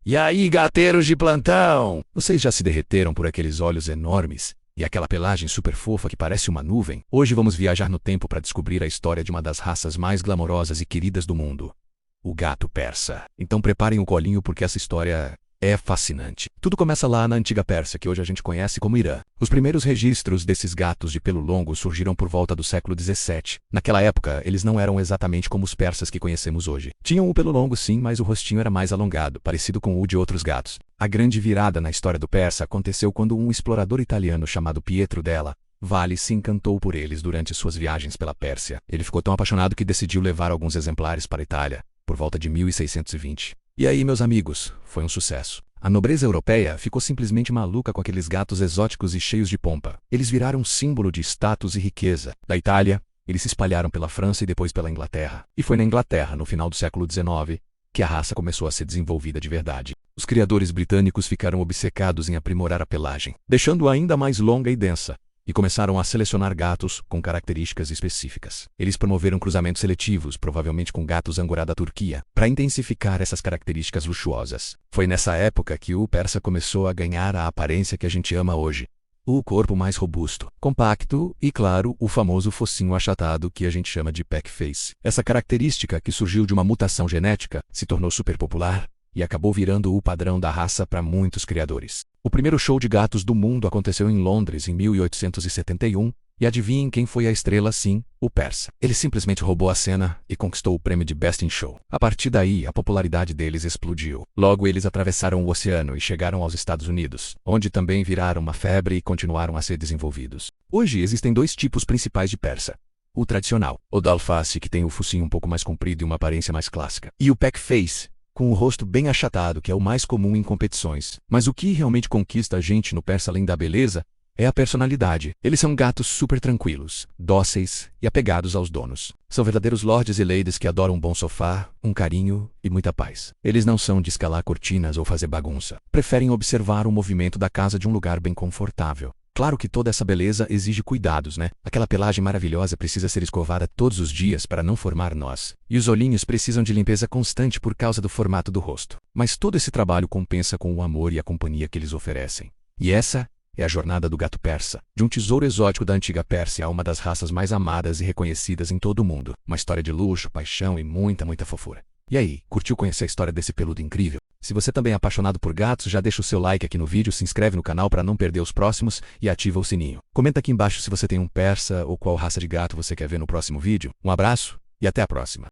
E aí, gateiros de plantão? Vocês já se derreteram por aqueles olhos enormes e aquela pelagem super fofa que parece uma nuvem? Hoje vamos viajar no tempo para descobrir a história de uma das raças mais glamorosas e queridas do mundo, o gato persa. Então preparem o colinho porque essa história é fascinante. Tudo começa lá na antiga Pérsia, que hoje a gente conhece como Irã. Os primeiros registros desses gatos de pelo longo surgiram por volta do século XVII. Naquela época, eles não eram exatamente como os persas que conhecemos hoje. Tinham o pelo longo sim, mas o rostinho era mais alongado, parecido com o de outros gatos. A grande virada na história do persa aconteceu quando um explorador italiano chamado Pietro della Valle se encantou por eles durante suas viagens pela Pérsia. Ele ficou tão apaixonado que decidiu levar alguns exemplares para a Itália, por volta de 1620. E aí, meus amigos, foi um sucesso. A nobreza europeia ficou simplesmente maluca com aqueles gatos exóticos e cheios de pompa. Eles viraram um símbolo de status e riqueza. Da Itália, eles se espalharam pela França e depois pela Inglaterra. E foi na Inglaterra, no final do século XIX, que a raça começou a ser desenvolvida de verdade. Os criadores britânicos ficaram obcecados em aprimorar a pelagem, deixando-a ainda mais longa e densa, e começaram a selecionar gatos com características específicas. Eles promoveram cruzamentos seletivos, provavelmente com gatos Angorá da Turquia, para intensificar essas características luxuosas. Foi nessa época que o persa começou a ganhar a aparência que a gente ama hoje. O corpo mais robusto, compacto e, claro, o famoso focinho achatado que a gente chama de peck face. Essa característica, que surgiu de uma mutação genética, se tornou super popular e acabou virando o padrão da raça para muitos criadores. O primeiro show de gatos do mundo aconteceu em Londres em 1871, e adivinhem quem foi a estrela? Sim, o persa. Ele simplesmente roubou a cena e conquistou o prêmio de Best in Show. A partir daí, a popularidade deles explodiu. Logo, eles atravessaram o oceano e chegaram aos Estados Unidos, onde também viraram uma febre e continuaram a ser desenvolvidos. Hoje existem dois tipos principais de persa. O tradicional, o da alface, que tem o focinho um pouco mais comprido e uma aparência mais clássica, e o peck face, com o rosto bem achatado, que é o mais comum em competições. Mas o que realmente conquista a gente no persa, além da beleza, é a personalidade. Eles são gatos super tranquilos, dóceis e apegados aos donos. São verdadeiros lords e ladies que adoram um bom sofá, um carinho e muita paz. Eles não são de escalar cortinas ou fazer bagunça. Preferem observar o movimento da casa de um lugar bem confortável. Claro que toda essa beleza exige cuidados, né? Aquela pelagem maravilhosa precisa ser escovada todos os dias para não formar nós. E os olhinhos precisam de limpeza constante por causa do formato do rosto. Mas todo esse trabalho compensa com o amor e a companhia que eles oferecem. E essa é a jornada do gato persa, de um tesouro exótico da antiga Pérsia a uma das raças mais amadas e reconhecidas em todo o mundo. Uma história de luxo, paixão e muita fofura. E aí, curtiu conhecer a história desse peludo incrível? Se você também é apaixonado por gatos, já deixa o seu like aqui no vídeo, se inscreve no canal para não perder os próximos e ativa o sininho. Comenta aqui embaixo se você tem um persa ou qual raça de gato você quer ver no próximo vídeo. Um abraço e até a próxima.